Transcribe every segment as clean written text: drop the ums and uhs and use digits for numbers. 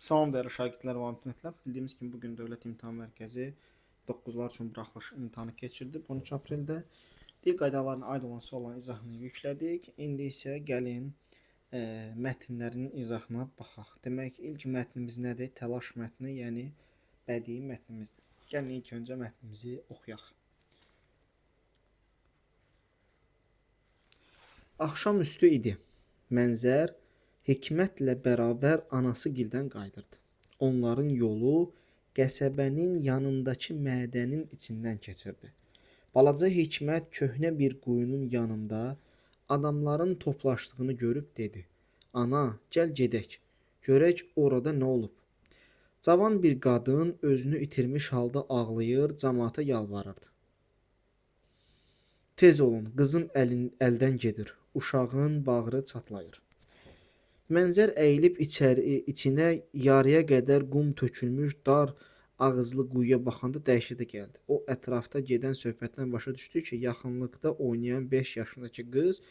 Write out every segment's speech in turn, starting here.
Salam dəyərli şagirdlər və abituriyentlər. Bildiyimiz kimi bugün Dövlət İmtahan Mərkəzi 9-lar üçün buraxılış imtahanı keçirdi 13 apreldə. Dil qaydalarına aid olan sualların izahını yüklədik. İndi isə gəlin mətnlərin izahına baxaq. Demək, ilk mətnimiz nədir? Təlaş mətni, yəni bədii mətnimizdir. Gəlin ilk öncə mətnimizi oxuyaq. Axşamüstü idi. Mənzər Hikmətlə bərabər anasıgildən qayıdırdı. Onların yolu qəsəbənin yanındakı mədənin içindən keçirdi. Balaca Hikmət köhnə bir quyunun yanında adamların toplaşdığını görüb dedi: "Ana, gəl gedək. Görək orada nə olub." Cavan bir qadın özünü itirmiş halda ağlayır, cəmaata yalvarırdı. "Tez olun, qızım əldən gedir." Uşağın bağrı çatlayır. Mənzər əyilib içinə yarıya qədər qum tökülmüş dar ağızlı quyuya baxanda dəhşətə gəldi. O ətrafda gedən söhbətdən başa düşdü ki, yaxınlıqda oynayan 5 yaşındakı qız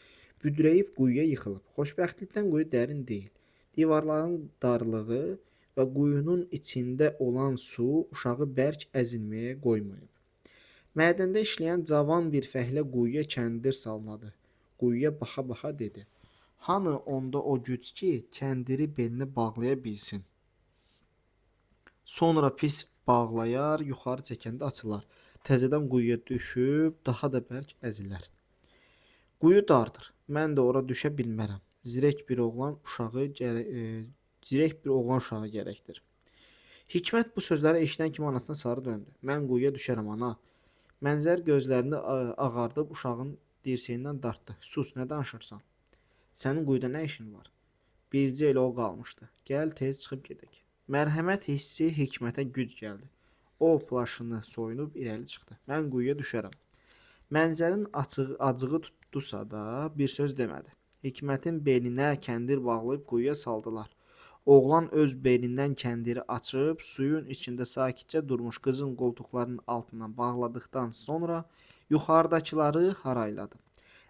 büdrəyib quyuya yıxılıb. Xoşbəxtlikdən quyu dərin deyil. Divarların darlığı və quyunun içində olan su uşağı bərk əzilməyə qoymayıb. Mədəndə işləyən cavan bir fəhlə quyuya kəndir salladı. Quyuya baxa-baxa dedi: "Hanı onda o güc ki, kəndiri belinə bağlaya bilsin? Sonra pis bağlayar, yuxarı çəkəndə açılar. Təzədən quyuya düşüb daha da bərk əzilər. Quyu dardır. Mən də ora düşə bilmərəm. Zirək bir oğlan uşağı gərəkdir." Hikmət bu sözləri eşidən kimi anasına sarı döndü. "Mən quyuya düşərəm, ana." Mənzər gözlərini ağardıb uşağın dirseyindən dartdı. "Sus, nə danışırsan? Sənin quyuda nə işin var? Bircə elə o qalmışdı. Gəl tez çıxıb gedək." Mərhəmət hissi Hikmətə güc gəldi. O plaşını soyunub irəli çıxdı. "Mən quyuya düşərəm." Mənzərin acığı tutdusa da bir söz demədi. Hikmətin belinə kəndir bağlayıb quyuya saldılar. Oğlan öz belindən kəndiri açıb suyun içində sakitcə durmuş qızın qoltuqlarının altından bağladıqdan sonra yuxarıdakıları harayladı.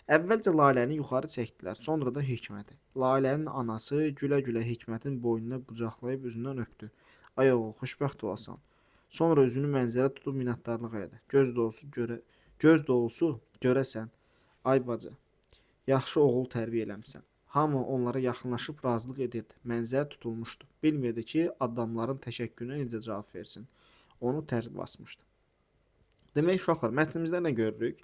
Əvvəlcə Laləni yuxarı çəkdilər, sonra da Hikməti. Lalənin anası gülə-gülə Hikmətin boynuna qucaqlayıb üzündən öpdü. "Ay oğul, xoşbəxt olasan." Sonra üzünü Mənzərə tutub minnətdarlıq elədi. Göz dolusu görəsən, ay bacı, yaxşı oğul tərbiyə eləmisən." Hamı onlara yaxınlaşıb razılıq edirdi. Mənzər tutulmuşdu. Bilmirdi ki, adamların təşəkkürünə necə cavab versin. Onu tərs basmışdı. Demək uşaqlar, mətnimizdə nə görürük?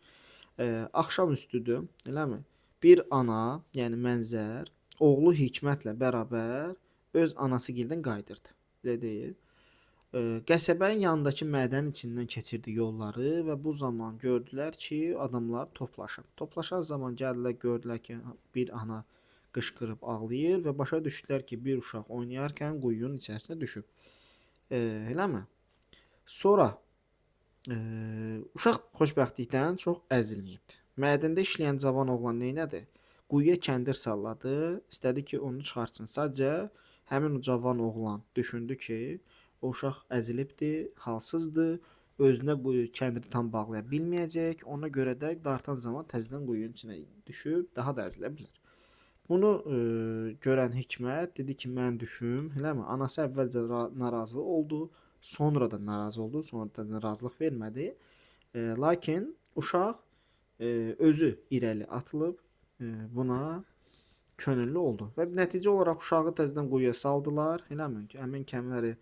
Axşamüstüdür, eləmi? Bir ana, yəni Mənzər, oğlu Hikmətlə bərabər öz anasıgildən qayıdırdı. Belə deyil. Qəsəbənin yanındakı mədənin içindən keçirdi yolları və bu zaman gördülər ki, adamlar toplaşıb. Toplaşan zaman gəldilər, gördülər ki, bir ana qışqırıb ağlayır və başa düşdülər ki, bir uşaq oynayarkən quyunun içərisinə düşüb. Eləmi? Sonra uşaq xoşbəxtlikdən çox əzilməyibdi. Mədəndə işləyən cavan oğlan neynədi? Quyuya kəndir salladı, istədi ki, onu çıxartsın. Sadəcə həmin o cavan oğlan düşündü ki, o uşaq əzilibdi, halsızdır, özünə kəndiri tam bağlaya bilməyəcək, ona görə də dartan zaman təzədən quyunun içinə düşüb daha da əzilə bilər. Bunu görən Hikmət dedi ki, mən düşüm, eləmi? Anası əvvəlcə narazı oldu, sonra da narazı oldu, sonra da razılıq vermədi. Lakin uşaq özü irəli atılıb buna könüllü oldu və nəticə olaraq uşağı təzədən quyuya saldılar. Eləmi? Həmin kəmləri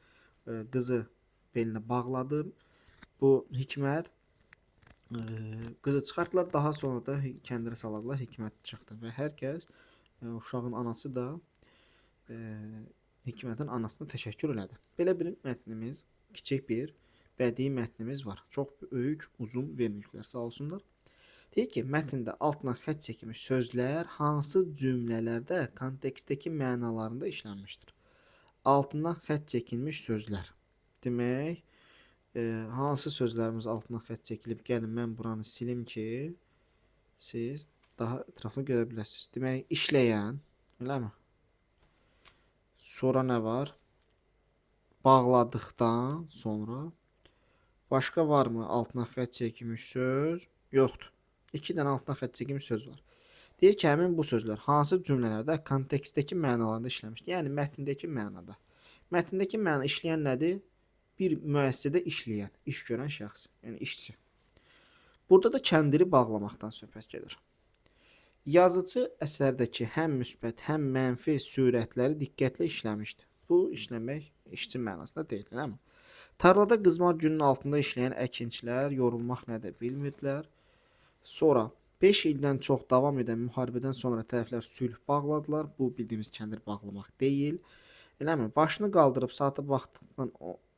qızı belinə bağladı. Bu Hikmət qızı çıxartdılar, daha sonra da kəndiri saladılar. Hikmət çıxdı və hər kəs uşağın anası da Hikmətin anasına təşəkkür elədi. Belə bir mətnimiz, kiçik bir bədii mətnimiz var. Çox böyük, uzun verməklər, sağ olsunlar. Deyir ki, mətndə altına xətt çəkilmiş sözlər hansı cümlələrdə kontekstdəki mənalarında işlənmişdir? Altından xətt çəkilmiş sözlər. Demək, hansı sözlərimiz altından xətt çəkilib? Gəlin, mən buranı silim ki, siz daha ətraflı görə biləsiniz. Demək, işləyən, eləmi? Sonra nə var? Bağladıqdan sonra başqa varmı altına xətt çəkilmiş söz? Yoxdur. 2 dənə altına xətt çəkilmiş söz var. Deyir ki, həmin bu sözlər hansı cümlələrdə kontekstdəki mənalarında işləmişdir? Yəni mətndəki mənada. Mətndəki məna işləyən nədir? Bir müəssisədə işləyən, iş görən şəxs, yəni işçi. Burada da kəndiri bağlamaqdan söhbət gedir. Yazıcı əsərdəki həm müsbət, həm mənfi surətləri diqqətlə işləmişdir. Bu işləmək işçi mənasında deyil, eləmi? Tarlada qızmar günün altında işləyən əkinçilər yorulmaq nədir bilmirdilər. Sonra 5 ildən çox davam edən müharibədən sonra tərəflər sülh bağladılar. Bu bildiyimiz kəndir bağlamaq deyil. Eləmi? Başını qaldırıb saata baxdıqdan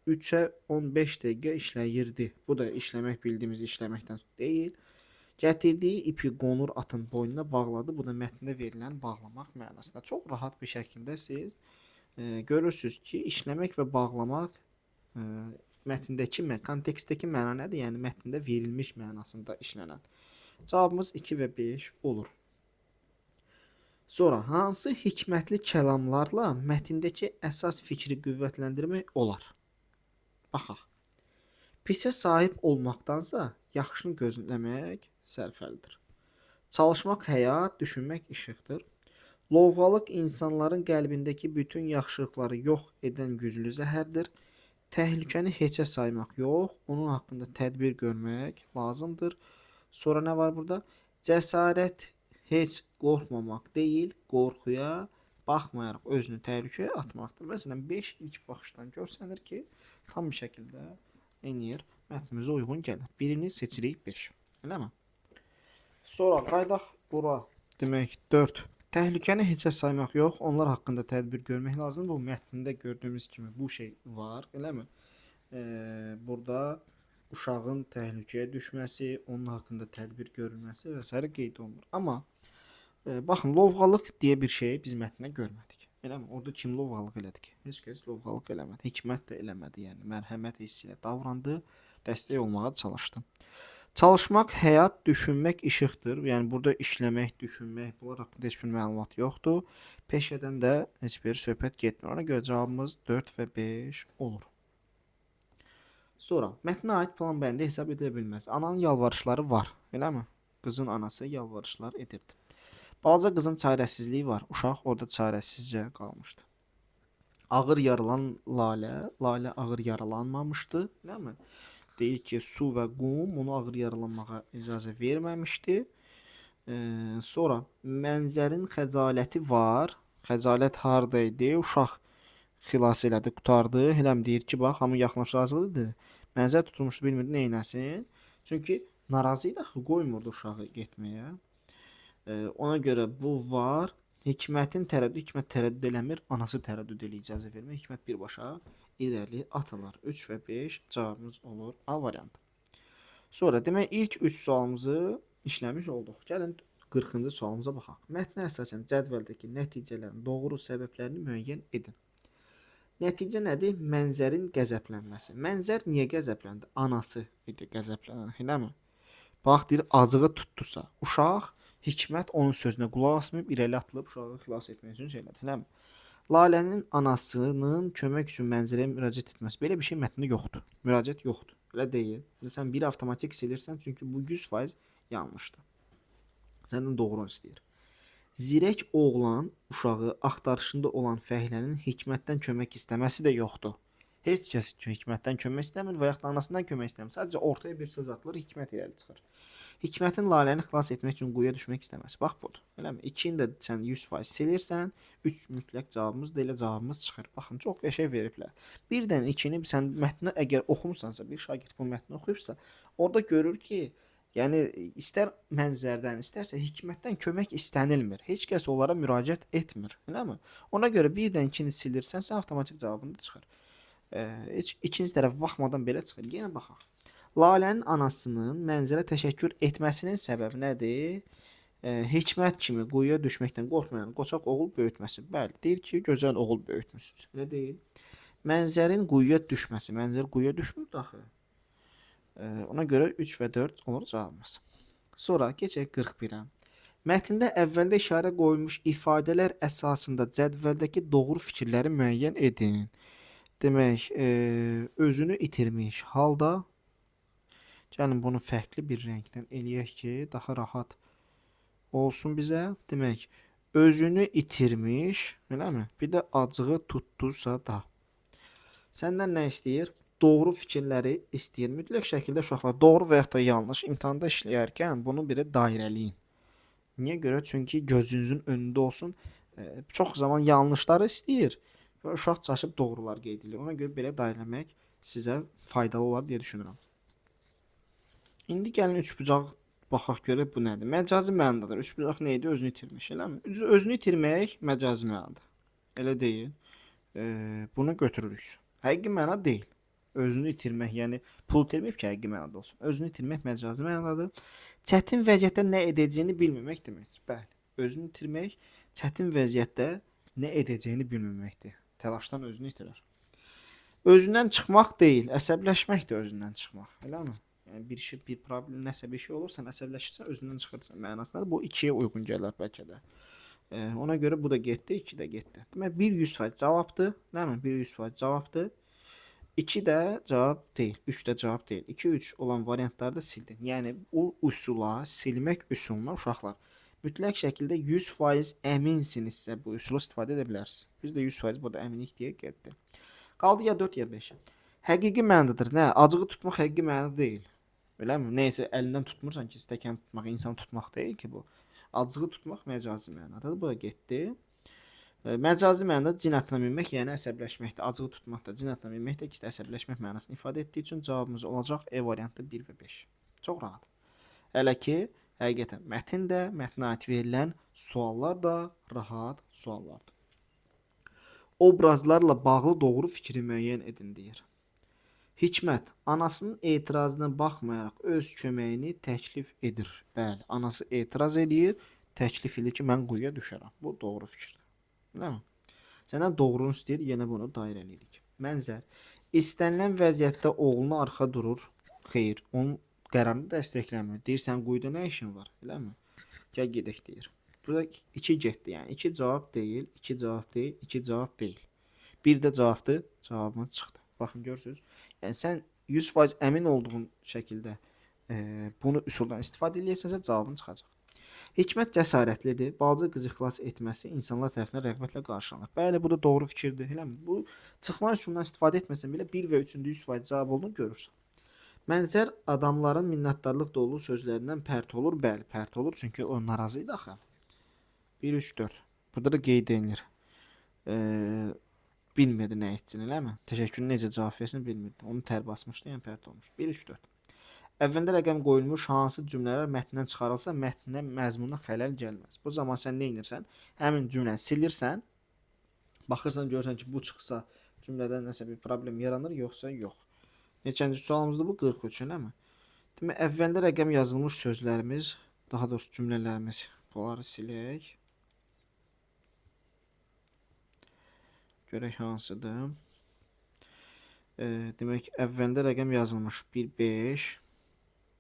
3-ə 15 dəqiqə işləyirdi. Bu da işləmək bildiyimiz işləməkdən deyil. Gətirdiyi ipi qonur atın boynuna bağladı. Bu da mətndə verilən bağlamaq mənasında. Çox rahat bir şəkildə siz görürsüz ki, işləmək və bağlamaq mətndəki, kontekstdəki məna nədir? Yəni mətndə verilmiş mənasında işlənən. Cavabımız 2 və 5 olur. Sonra hansı hikmətli kəlamlarla mətndəki əsas fikri qüvvətləndirmək olar? Baxaq. Pisə sahib olmaqdansa yaxşını gözləmək sərfəlidir. Çalışmaq həyat, düşünmək işıqdır. Lovğalıq insanların qəlbindəki bütün yaxşılıqları yox edən güclü zəhərdir. Təhlükəni heçə saymaq yox, onun haqqında tədbir görmək lazımdır. Sonra nə var burada? Cəsarət heç qorxmamaq deyil, qorxuya baxmayaraq özünü təhlükəyə atmaqdır. Məsələn, 5 ilk baxışdan görsənir ki, tam bir şəkildə enir, mətnimizə uyğun gəlir. Birini seçirik 5. Eləmi? Sonra qaydaq bura demək 4. Təhlükəni heçə saymaq yox, onlar haqqında tədbir görmək lazımdır. Bu mətndə gördüyümüz kimi bu şey var, eləmi? Burada uşağın təhlükəyə düşməsi, onun haqqında tədbir görülməsi və s. qeyd olunur. Amma baxın, lovğalıq deyə bir şey biz mətndə görmədik. Eləmi? Orada kim lovğalıq elədi ki? Heç kəs lovğalıq eləmədi. Hikmət də eləmədi. Yəni mərhəmət hissi ilə davrandı, dəstək olmağa çalışdı. Çalışmaq həyat, düşünmək işıqdır. Yəni burada işləmək, düşünmək, bunlar haqqında heç bir məlumat yoxdur. Peşədən də heç bir söhbət getmir. Ona görə cavabımız 4 və 5 olur. Sonra mətnə aid plan bəndi hesab edilə bilməz. Ananın yalvarışları var, eləmi? Qızın anası yalvarışlar edirdi. Balaca qızın çarəsizliyi var. Uşaq orada çarəsizcə qalmışdı. Ağır yaralan Lalə ağır yaralanmamışdı, eləmi? Deyir ki, su və qum onu ağır yaralanmağa icazə verməmişdi. Sonra mənzərin xəcaləti var. Xəcalət harda idi? Uşaq xilas elədi, qurtardı. Hələm deyir ki, bax, hamı yaxınlaşırdı. Mənzər tutulmuşdu, bilmirdi nə etsin. Çünki narazı idi, qoymurdu uşağı getməyə. Ona görə bu var. Hikmət tərəddüd eləmir, anası tərəddüd elə icazə vermir. Hikmət birbaşa irəli atılır. 3 və 5 cavabımız olur A variantı. Sonra demək ilk 3 sualımızı işləmiş olduq. Gəlin 40-cı sualımıza baxaq. Mətnə əsasən cədvəldəki nəticələrin doğru səbəblərini müəyyən edin. Nəticə nədir? Mənzərin qəzəblənməsi. Mənzər niyə qəzəbləndi? Anası idi qəzəblənən, eləmi? Bax, deyir, acığı tutdusa, uşaq Hikmət onun sözünə qulaq asmayıb irəli atılıb uşağı xilas etmək üçün şeylədi, eləmi? Lalənin anasının kömək üçün mənzərəyə müraciət etməsi. Belə bir şey mətndə yoxdur. Müraciət yoxdur. Belə deyil. Sən biri avtomatik silirsən, çünki bu 100% yanlışdır. Səndən doğru istəyir. Zirək oğlan uşağı axtarışında olan fəhlənin Hikmətdən kömək istəməsi də yoxdur. Heç kəs Hikmətdən kömək istəmir və yaxud da anasından kömək istəmir. Sadəcə ortaya bir söz atılır, Hikmət irəli çıxır. Hikmətin Laləni xilas etmək üçün quyuya düşmək istəməsi. Bax budur. Eləmi? 2-ni də sən 100% silirsən, 3 mütləq cavabımız da elə cavabımız çıxır. Baxın, çox qəşəng veriblər. Birdən 2-ni sən mətni əgər oxumusansa, bir şagird bu mətni oxuyubsa, orada görür ki, yəni istər mənzərdən, istərsə Hikmətdən kömək istənilmir. Heç kəs onlara müraciət etmir. Eləmi? Ona görə birdən 2-ni silirsən, sən avtomatik cavabın da çıxır. Heç ikinci tərəfə baxmadan belə çıxır. Yenə baxaq. Lalənin anasının mənzərə təşəkkür etməsinin səbəbi nədir? Hikmət kimi quyuya düşməkdən qorxmayan qoçaq oğul böyütməsi. Bəli, deyir ki, gözəl oğul böyütmüsünüz. Elə deyil. Mənzərin quyuya düşməsi. Mənzər quyuya düşmür daxı. Ona görə 3 və 4 olur cavabımız. Sonra keçək 41-ə. Mətndə əvvəldə işarə qoyulmuş ifadələr əsasında cədvəldəki doğru fikirləri müəyyən edin. Demək, özünü itirmiş halda gəlin bunu fərqli bir rəngdən eləyək ki, daha rahat olsun bizə. Demək, özünü itirmiş, eləmi? Bir də acığı tutdusa da. Səndən nə istəyir? Doğru fikirləri istəyir. Mütləq şəkildə uşaqlar doğru və ya da yanlış imtahanda işləyərkən bunu bir də dairələyin. Niyə görə? Çünki gözünüzün önündə olsun. Çox zaman yanlışları istəyir və uşaq çaşıb doğrular qeyd edir. Ona görə belə dairələmək sizə faydalı olar deyə düşünürəm. İndi gəlin üçbucaq baxaq görək bu nədir? Məcazi mənadadır. Üçbucaq nə idi? Özünü itirmiş, eləmi? Özünü itirmək məcazi mənada. Elə deyil. Bunu götürürük. Həqiqi məna deyil. Özünü itirmək, yəni pul itirməyib ki, həqiqi mənada olsun. Özünü itirmək məcazi mənadadır. Çətin vəziyyətdə nə edəcəyini bilməmək deməkdir. Bəli, özünü itirmək çətin vəziyyətdə nə edəcəyini bilməməkdir. Təlaşdan özünü itirir. Özündən çıxmaq deyil, əsəbləşmək də özündən çıxmaq, eləmi? Yəni bir şey, bir problem, nəsə bir şey olursa, əsəbləşirsən, özündən çıxırsan mənasındadır. Bu ikiyə uyğun gələr bəlkə də. Ona görə bu da getdi, 2 də getdi. Demək 1 100% cavabdır. Nəmi? 1 100% cavabdır. 2 də cavab deyil, 3 də cavab deyil. 2 3 olan variantları da sildin. Yəni o üsula, silmək üsuluna uşaqlar mütləq şəkildə 100% əminsinizsə bu üsulu istifadə edə bilərsiniz. Biz də 100% burada əminlik deyə getdi. Qaldı ya 4 ya 5. Həqiqi mənadadır. Nə? Acığı tutmaq həqiqi mənada deyil. Eləmi? Nəysə əlindən tutmursan ki, stəkan tutmaq, insan tutmaq deyil ki bu. Acığı tutmaq məcazi mənadadır. Bu da getdi. Məcazi mənada cinatına minmək, yəni əsəbləşməkdir. Acığı tutmaq da, cinatına minmək də ikisi də əsəbləşmək mənasını ifadə etdiyi üçün cavabımız olacaq E variantı 1 və 5. Çox rahat. Hələ ki, həqiqətən mətndə, mətnə aid verilən suallar da rahat suallardır. Obrazlarla bağlı doğru fikri müəyyən edin deyir. Hikmət anasının etirazına baxmayaraq öz köməyini təklif edir. Bəli, anası etiraz edir, təklif edir ki, mən quyuya düşərəm. Bu doğru fikirdir. Değil mi? Səndən doğrunu istəyir, yenə bunu dairə edirik. Mənzər istənilən vəziyyətdə oğlunu arxa durur. Xeyr, onun qərarını dəstəkləmir. Deyir, sən quyuda nə işin var, eləmi? Gəl gedək deyir. Burada 2 getdi, yəni 2 cavab deyil, 2 cavab deyil, 2 cavab deyil. Bir də cavabdır, cavabımız çıxdı. Baxın görürsünüz. Yəni sən 100% əmin olduğun şəkildə bunu üsuldan istifadə edirsənsə cavabın çıxacaq. Hikmət cəsarətlidir. Balaca qızı xilas etməsi insanlar tərəfindən rəğbətlə qarşılanır. Bəli, bu da doğru fikirdir. Eləmi? Bu çıxma üsulundan istifadə etməsən belə 1 və 3-ün 100% cavab olduğunu görürsən. Mənzər adamların minnətdarlıq dolu sözlərindən pərt olur. Bəli, pərt olur çünki o narazı idi axı. 1 3 4. Burada da qeyd edilir. Bilmirdi nə etsin, eləmi? Təşəkkürün necə cavab versin bilmirdi. Onu tər basmışdı, yəni pərt olmuş. 1 3 4. Əvvəldə rəqəm qoyulmuş hansı cümlələr mətndən çıxarılsa mətninə məzmununa xələl gəlməz. Bu zaman sən nə edirsən? Həmin cümləni silirsən. Baxırsan görürsən ki, bu çıxsa cümlədə nəsə bir problem yaranır, yoxsa yox. Neçənci sualımızda bu 43, eləmi? Demək, əvvəldə rəqəm yazılmış sözlərimiz, daha doğrusu cümlələrimiz, bunları silək. Görək hansıdır. Demək, əvvəldə rəqəm yazılmış 1 5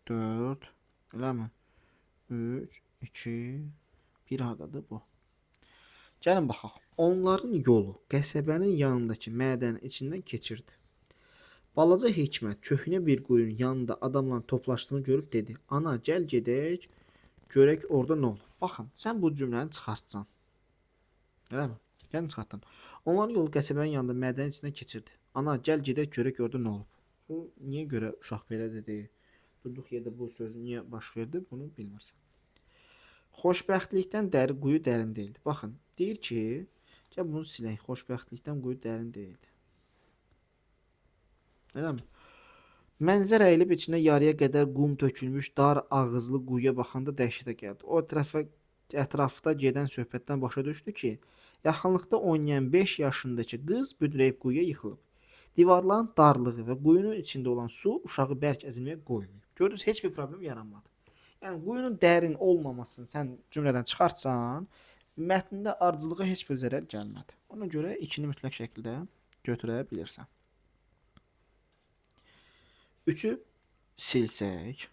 4, eləmi? 3 2 1 adadır bu. Gəlin baxaq. Onların yolu qəsəbənin yanındakı mədənin içindən keçirdi. Balaca Hikmət köhnə bir quyunun yanında adamların toplaşdığını görüb dedi: "Ana, gəl gedək, görək orada nə olur." Baxın, sən bu cümləni çıxartsan. Eləmi? Gəlin çıxartdın. Onların yolu qəsəbənin yanında mədənin içindən keçirdi. Ana, gəl gedək, görək orada nə olub. Bu niyə görə uşaq belə dedi? Durduq yerdə bu söz niyə baş verdi? Bunu bilmirsən. Xoşbəxtlikdən quyu dərin deyildi. Baxın, deyir ki, gəl bunu silək. Xoşbəxtlikdən quyu dərin deyildi. Eləmi? Mənzər əyilib içində yarıya qədər qum tökülmüş dar ağızlı quyuya baxanda dəhşətə gəldi. O ətrafda gedən söhbətdən başa düşdü ki, yaxınlıqda oynayan 5 yaşındakı qız büdrəyib quyuya yıxılıb. Divarların darlığı və quyunun içində olan su uşağı bərk əzilməyə qoymuyor. Gördünüz, heç bir problem yaranmadı. Yəni quyunun dərin olmamasını sən cümlədən çıxartsan, mətndə ardıcılığa heç bir zərər gəlmədi. Ona görə 2-ni mütləq şəkildə götürə bilirsən. 3-ü silsək.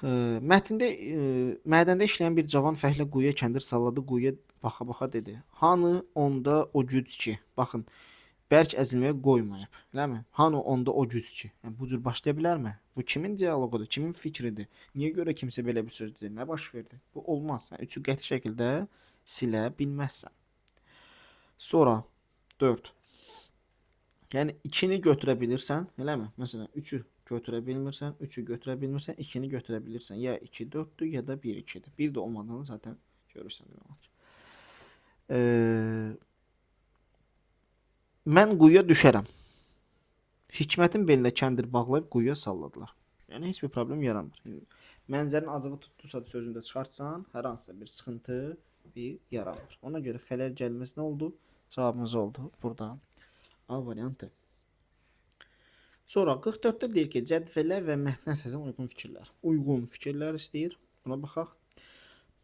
Mədəndə işləyən bir cavan fəhlə quyuya kəndir salladı, quyuya baxa-baxa dedi: "Hanı onda o güc ki?" Baxın, bərk əzilməyə qoymayıb, eləmi? Hanı onda o güc ki? Yəni bu cür başlaya bilərmi? Bu kimin dialoqudur, kimin fikridir? Niyə görə kimsə belə bir söz dedi? Nə baş verdi? Bu olmaz. Yəni 3-ü qəti şəkildə silə bilməzsən. Sonra 4. Yəni 2-ni götürə bilirsən, eləmi? Məsələn, 3-ü götürə bilmirsən, 3-ü götürə bilmirsən, 2-ni götürə bilirsən. Ya 2 4-dür, ya da 1 2-dir. 1 də olmadığını zaten görürsən demək olar. Mən quyuya düşərəm. Hikmətin belinə kəndir bağlayıb quyuya salladılar. Yəni heç bir problem yaranmır. Mənzərin acığı tutdusa da sözündə çıxartsan, hər hansısa bir sıxıntı yaranmır. Ona görə xələl gəlməsi nə oldu? Cavabımız oldu burada. A variantı. Sonra 44-də deyir ki, cədvələ və mətnə səsin uyğun fikirlər. Uyğun fikirlər istəyir. Buna baxaq.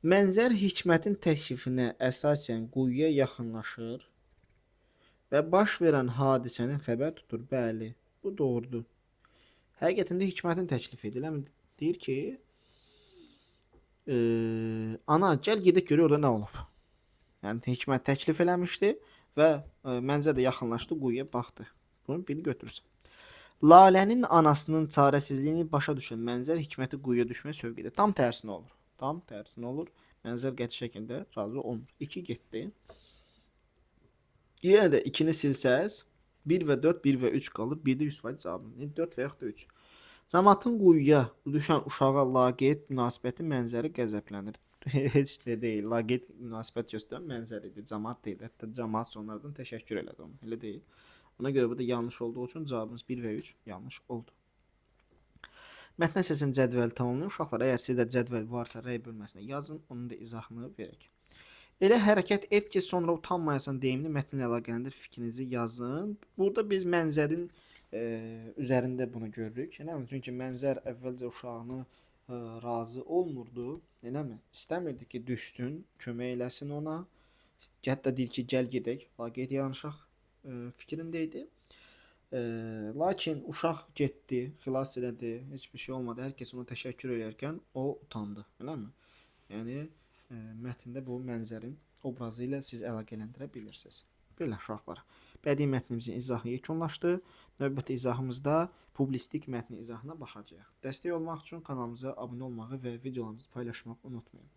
Mənzər Hikmətin təklifinə əsasən quyuya yaxınlaşır və baş verən hadisəni xəbər tutur. Bəli, bu doğrudur. Həqiqətində Hikmətin təklifi edilir. Deyir ki, ana gəl gedək görək orada nə olub. Yəni Hikmət təklif eləmişdi və Mənzər də yaxınlaşdı, quyuya baxdı. Bunu birini götürürsən. Lalənin anasının çarəsizliyini başa düşən Mənzər Hikməti quyuya düşməyə sövq edir. Tam tərsinə olur. Tam tərsinə olur. Mənzər qəti şəkildə razı olmur. 2 getdi. Yenə də 2-ni silsəz 1 və 4, 1 və 3 qalır. 1-də 100% cavabım. 4 və yaxud da 3. Cəmaatın quyuya düşən uşağa laqeyd münasibəti Mənzəri qəzəblənir. Heç də deyil. Laqeyd münasibət göstərən Mənzər idi. Cəmaat deyil. Hətta cəmaat sonradan təşəkkür elədi ona. Elə deyil. Ona görə bu da yanlış olduğu üçün cavabımız 1 və 3 yanlış oldu. Mətn əsasının cədvəli tamamlayın. Uşaqlar, əgər sizdə cədvəl varsa rəy bölməsinə yazın, onun da izahını verək. Elə hərəkət et ki, sonra utanmayasan deyimli mətnlə əlaqələndir, fikrinizi yazın. Burada biz Mənzərin üzərində bunu görürük. Çünki Mənzər əvvəlcə uşağını razı olmurdu. İstəmirdi ki, düşsün, kömək eləsin ona. Hətta deyir ki, gəl gedək, laqeyd yanışaq fikrində idi. Lakin uşaq getdi, xilas elədi, heç bir şey olmadı. Hər kəs ona təşəkkür edərkən o utandı, eləmi? Yəni mətndə bu Mənzərin obrazı ilə siz əlaqələndirə bilirsiniz. Belə uşaqlar. Bədii mətnimizin izahı yekunlaşdı. Növbəti izahımızda publistik mətnin izahına baxacağıq. Dəstək olmaq üçün kanalımıza abunə olmağı və videolarımızı paylaşmağı unutmayın.